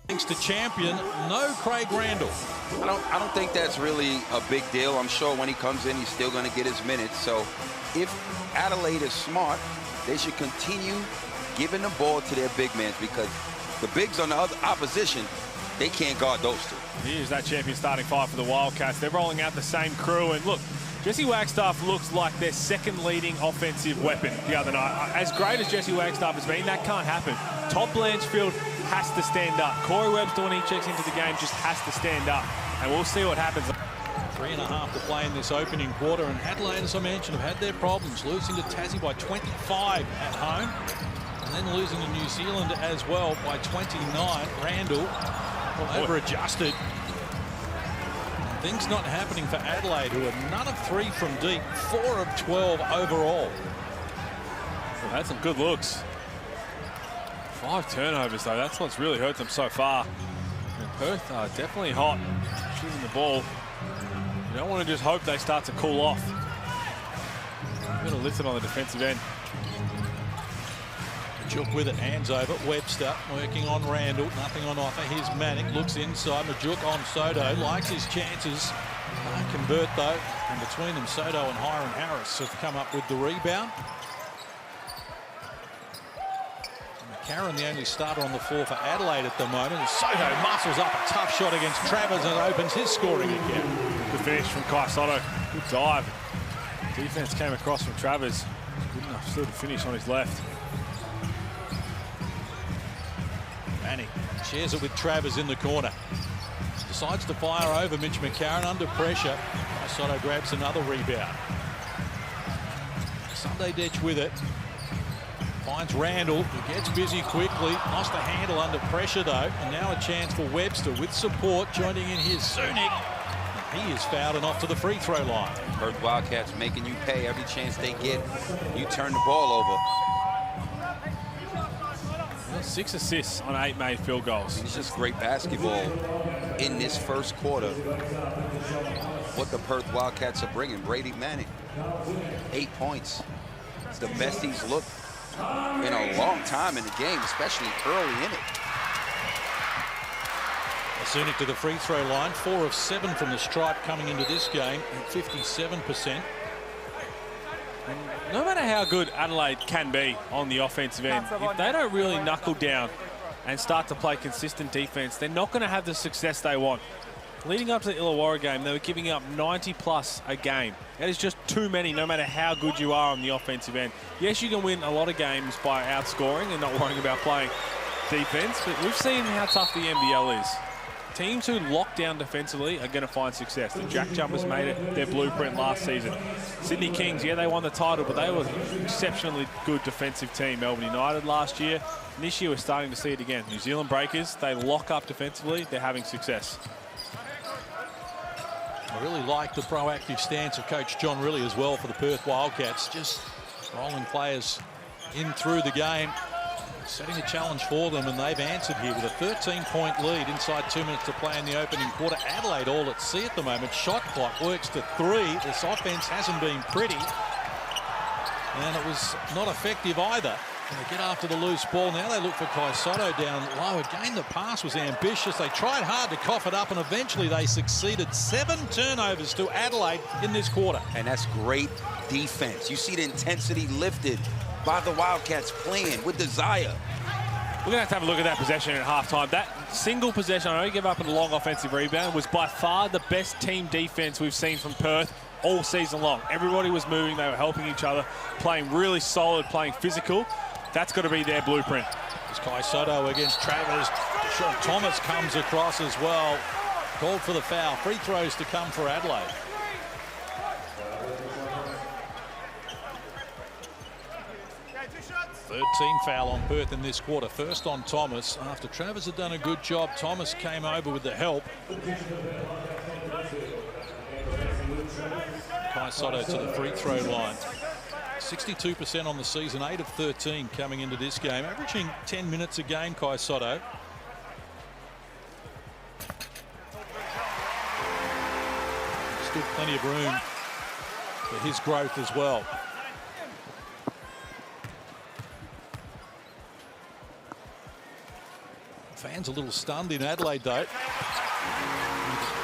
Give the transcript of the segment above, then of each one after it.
Thanks to champion, no Craig Randall. I don't think that's really a big deal. I'm sure when he comes in, he's still going to get his minutes. So if Adelaide is smart, they should continue giving the ball to their big men, because the bigs on the other opposition, they can't guard those two. Here's that champion starting five for the Wildcats. They're rolling out the same crew, and look, Jesse Wagstaff looks like their second leading offensive weapon the other night. As great as Jesse Wagstaff has been, that can't happen. Todd Blanchfield has to stand up. Corey Webster, when he checks into the game, just has to stand up, and we'll see what happens. 3.5 to play in this opening quarter, and Adelaide, as I mentioned, have had their problems, losing to Tassie by 25 at home, and then losing to New Zealand as well by 29. Randall over-adjusted. Things not happening for Adelaide, who are none of 3 from deep, 4 of 12 overall. Well, that's some good looks. 5 turnovers, though. That's what's really hurt them so far. And Perth are definitely hot shooting the ball. You don't want to just hope they start to cool off. A bit of lifting on the defensive end. Majuk with it, hands over. Webster working on Randall. Nothing on offer. Here's Manic. Looks inside. Majuk on Sotto. Likes his chances. Can't convert, though. And between them, Sotto and Hiram Harris have come up with the rebound. McCarron, the only starter on the floor for Adelaide at the moment. Sotto muscles up a tough shot against Travers and opens his scoring account. Good finish from Kai Sotto. Good dive. Defense came across from Travers. Good enough still to finish on his left. Manning shares it with Travers in the corner. Decides to fire over Mitch McCarron under pressure. Sotto grabs another rebound. Sunday Ditch with it. Finds Randall, who gets busy quickly. Lost the handle under pressure, though. And now a chance for Webster with support. Joining in here, Sunic. He is fouled and off to the free throw line. Perth Wildcats making you pay every chance they get. You turn the ball over. 6 assists on 8 made field goals. It's just great basketball in this first quarter. What the Perth Wildcats are bringing. Brady Manning, 8 points. It's the best he's looked in a long time in the game, especially early in it. Sunic to the free throw line. 4 of 7 from the stripe coming into this game at 57%. No matter how good Adelaide can be on the offensive end, if they don't really knuckle down and start to play consistent defense, they're not going to have the success they want. Leading up to the Illawarra game, they were giving up 90+ a game. That is just too many, no matter how good you are on the offensive end. Yes, you can win a lot of games by outscoring and not worrying about playing defense, but we've seen how tough the NBL is. Teams who lock down defensively are going to find success. The Jack Jumpers made it their blueprint last season. Sydney Kings, yeah, they won the title, but they were an exceptionally good defensive team. Melbourne United last year. And this year we're starting to see it again. New Zealand Breakers, they lock up defensively, they're having success. I really like the proactive stance of Coach John Rillie as well for the Perth Wildcats. Just rolling players in through the game. Setting a challenge for them, and they've answered here with a 13-point lead inside 2 minutes to play in the opening quarter. Adelaide all at sea at the moment. Shot clock works to 3. This offense hasn't been pretty, and it was not effective either. And they get after the loose ball. Now they look for Kai Sotto down low. Again, the pass was ambitious. They tried hard to cough it up, and eventually they succeeded. 7 turnovers to Adelaide in this quarter. And that's great defense. You see the intensity lifted by the Wildcats playing with desire. We're going to have a look at that possession at halftime. That single possession, I know you give up a long offensive rebound, was by far the best team defense we've seen from Perth all season long. Everybody was moving, they were helping each other, playing really solid, playing physical. That's got to be their blueprint. It's Kai Sotto against Travers. Sean Thomas comes across as well. Called for the foul. Free throws to come for Adelaide. 13 foul on Perth in this quarter. First on Thomas. After Travers had done a good job, Thomas came over with the help. Kai Sotto to the free throw line. 62% on the season, 8 of 13 coming into this game. Averaging 10 minutes a game, Kai Sotto. Still plenty of room for his growth as well. Fans a little stunned in Adelaide, though.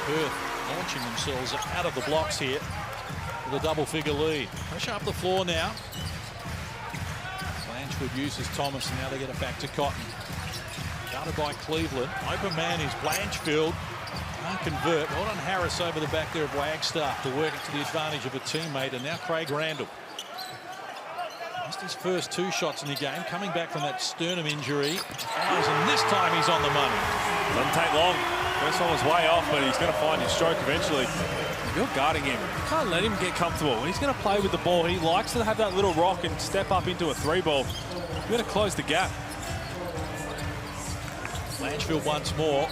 Perth launching themselves out of the blocks here with a double-figure lead. Pressure up the floor now. Blanchfield uses Thomas, and now they get it back to Cotton. Guarded by Cleveland. Open man is Blanchfield. Can't convert. Well done Harris over the back there of Wagstaff to work it to the advantage of a teammate, and now Craig Randall. Missed his first 2 shots in the game, coming back from that sternum injury. And this time he's on the money. Doesn't take long. First one was way off, but he's going to find his stroke eventually. If you're guarding him, you can't let him get comfortable. He's going to play with the ball. He likes to have that little rock and step up into a 3-ball. You've got to close the gap. Blanchfield once more.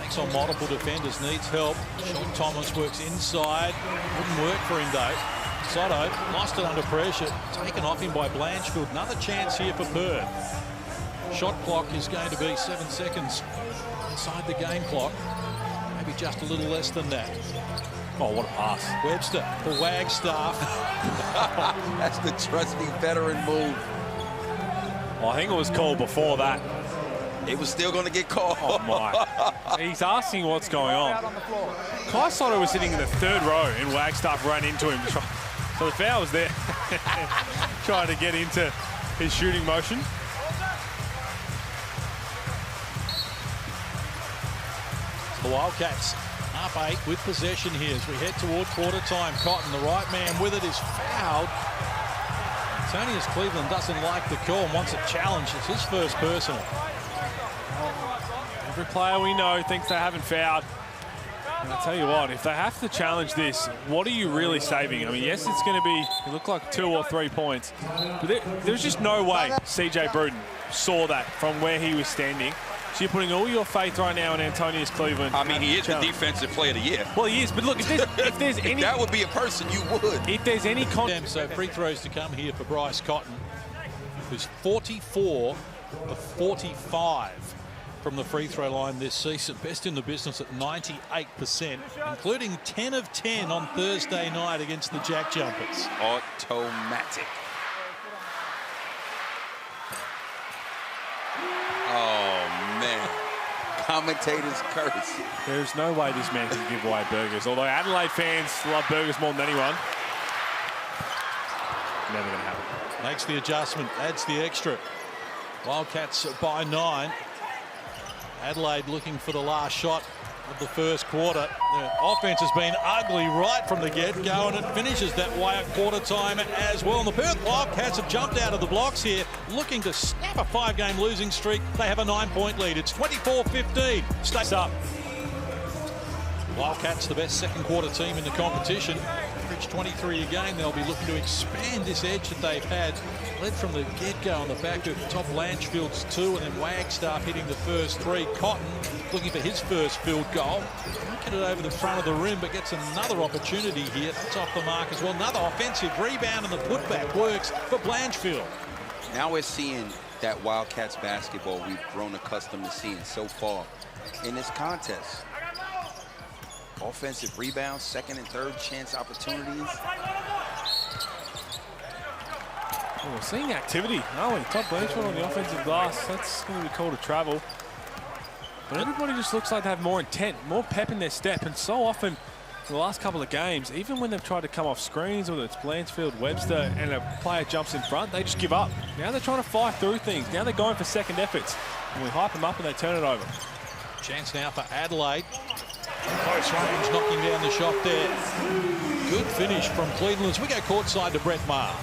Takes on multiple defenders, needs help. Sean Thomas works inside. Wouldn't work for him, though. Sotto lost it under pressure. Taken off him by Blanchfield. Another chance here for Perth. Shot clock is going to be 7 seconds inside the game clock. Maybe just a little less than that. Oh, what a pass. Webster for Wagstaff. That's the trusty veteran move. Well, I think it was called before that. It was still going to get called. Oh, my. He's asking what's going on. Kai Sotto was sitting in the 3rd row, and Wagstaff ran into him. So the foul was there. Trying to get into his shooting motion. The Wildcats up 8 with possession here as we head toward quarter time. Cotton, the right man with it, is fouled. Antonius Cleveland doesn't like the call and wants a challenge. It's his first personal. Every player we know thinks they haven't fouled. And I'll tell you what, if they have to challenge this, what are you really saving? I mean, yes, it's going to be, it looked like 2 or 3 points. But there's just no way CJ Bruton saw that from where he was standing. So you're putting all your faith right now in Antonius Cleveland. I mean, he is the defensive player of the year. Well, he is, but look, if there's any... that would be a person you would. If there's any... So free throws to come here for Bryce Cotton, who's 44 of 45 from the free throw line this season. Best in the business at 98%, including 10 of 10 on Thursday night against the Jack Jumpers. Automatic. Oh, man. Commentators curse. There's no way this man can give away burgers. Although Adelaide fans love burgers more than anyone. Never going to happen. Makes the adjustment, adds the extra. Wildcats by 9. Adelaide looking for the last shot of the first quarter. The offense has been ugly right from the get-go, and it finishes that way at quarter time as well. And the Perth Wildcats have jumped out of the blocks here, looking to snap a 5-game losing streak. They have a 9-point lead. It's 24-15. Stays up. Wildcats, the best second quarter team in the competition. Average 23 a game. They'll be looking to expand this edge that they've had. Led from the get-go on the back of top Blanchfield's 2, and then Wagstaff hitting the first 3. Cotton looking for his first field goal. Can't get it over the front of the rim, but gets another opportunity here. That's off the mark as well. Another offensive rebound, and the putback works for Blanchfield. Now we're seeing that Wildcats basketball we've grown accustomed to seeing so far in this contest. Offensive rebounds, second and third chance opportunities. Oh, we're seeing activity, aren't we? Top Blanchfield on the offensive glass. That's going to be called a travel. But everybody just looks like they have more intent, more pep in their step. And so often in the last couple of games, even when they've tried to come off screens, whether it's Blanchfield, Webster, and a player jumps in front, they just give up. Now they're trying to fight through things. Now they're going for second efforts. And we hype them up and they turn it over. Chance now for Adelaide. Close range, knocking down the shot there. Good finish from Cleveland. We go courtside to Brett Maher.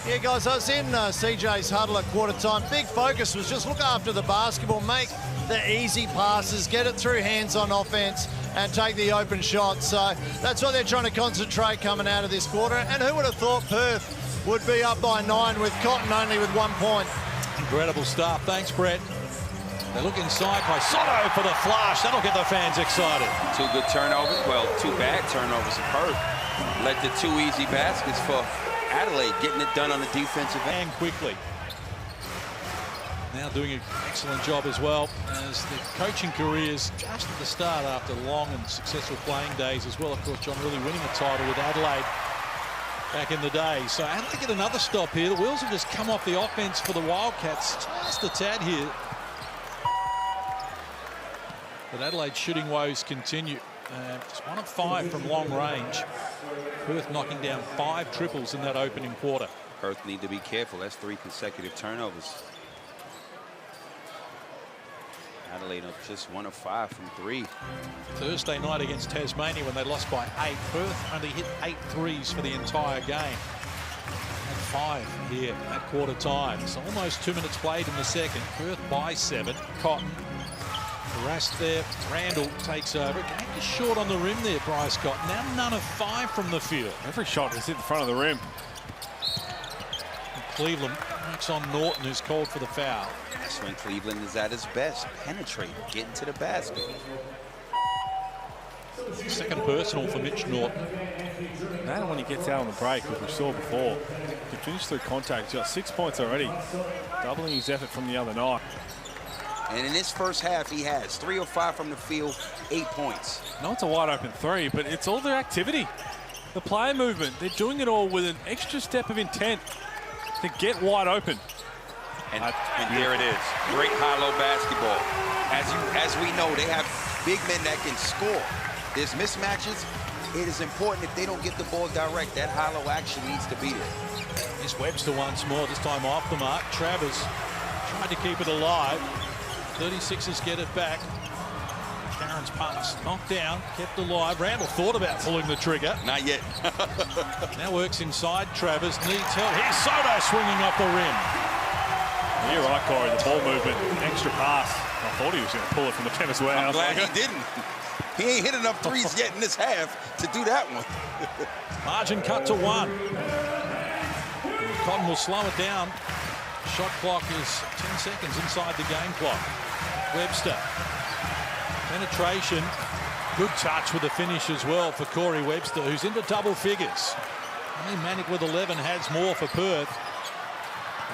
Yeah, guys, I was in CJ's huddle at quarter time. Big focus was just look after the basketball, make the easy passes, get it through hands on offense, and take the open shots. So that's what they're trying to concentrate coming out of this quarter. And who would have thought Perth would be up by 9 with Cotton only with 1 point? Incredible stuff. Thanks, Brett. They look inside by Sotto for the flash. That'll get the fans excited. 2 good turnovers. Well, 2 bad turnovers for Perth. Led to 2 easy baskets for Adelaide, getting it done on the defensive end. And quickly. Now doing an excellent job as well as the coaching careers just at the start after long and successful playing days as well. Of course, John really winning a title with Adelaide back in the day. So Adelaide get another stop here. The wheels have just come off the offense for the Wildcats. Just a tad here. But Adelaide's shooting woes continue. It's 1 of 5 from long range. Perth knocking down 5 triples in that opening quarter. Perth need to be careful. That's 3 consecutive turnovers. Adelaide up just 1 of 5 from 3. Thursday night against Tasmania when they lost by 8. Perth only hit 8 threes for the entire game. And 5 here at quarter time. So almost 2 minutes played in the second. Perth by 7. Cotton harassed there. Randall takes over. Game is short on the rim there, Bryce Cotton. Now none of 5 from the field. Every shot is hit the front of the rim. And Cleveland works on Norton, who's called for the foul. That's when Cleveland is at his best. Penetrate, getting to the basket. Second personal for Mitch Norton. Now when he gets out on the break, as we saw before, he finished through contact. He's got 6 points already, doubling his effort from the other night. And in this first half, he has 3 of 5 from the field, 8 points. No, it's a wide open 3, but it's all their activity. The player movement, they're doing it all with an extra step of intent to get wide open. And there it is. Great high-low basketball. As we know, they have big men that can score. There's mismatches. It is important if they don't get the ball direct. That high-low action needs to be there. Here's Webster once more, this time off the mark. Travers tried to keep it alive. 36ers get it back. Karen's pass knocked down, kept alive. Randall thought about pulling the trigger. Not yet. Now works inside Travers, needs help. Here's Sotto swinging off the rim. You're right, Corey, the ball movement, extra pass. I thought he was going to pull it from the Chemist Warehouse. I'm glad he didn't. He ain't hit enough threes yet in this half to do that one. Margin cut to 1. Cotton will slow it down. Shot clock is 10 seconds inside the game clock. Webster. Penetration. Good touch with the finish as well for Corey Webster, who's into double figures. Only Manic with 11 has more for Perth.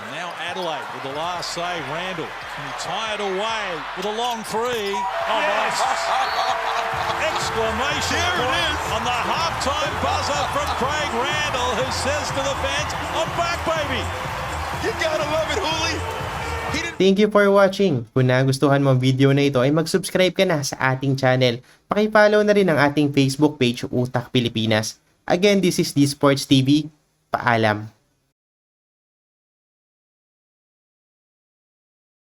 And now Adelaide with the last save. Randall can tie it away with a long 3. Oh, yes! Exclamation point on the halftime buzzer from Craig Randall, who says to the fans, "I'm back, baby." You gotta love it, Hooli. Thank you for watching. Kung nagustuhan mo ang video na ito ay mag-subscribe ka na sa ating channel. Paki-follow na rin ang ating Facebook page, Utak Pilipinas. Again, this is D Sports TV. Paalam.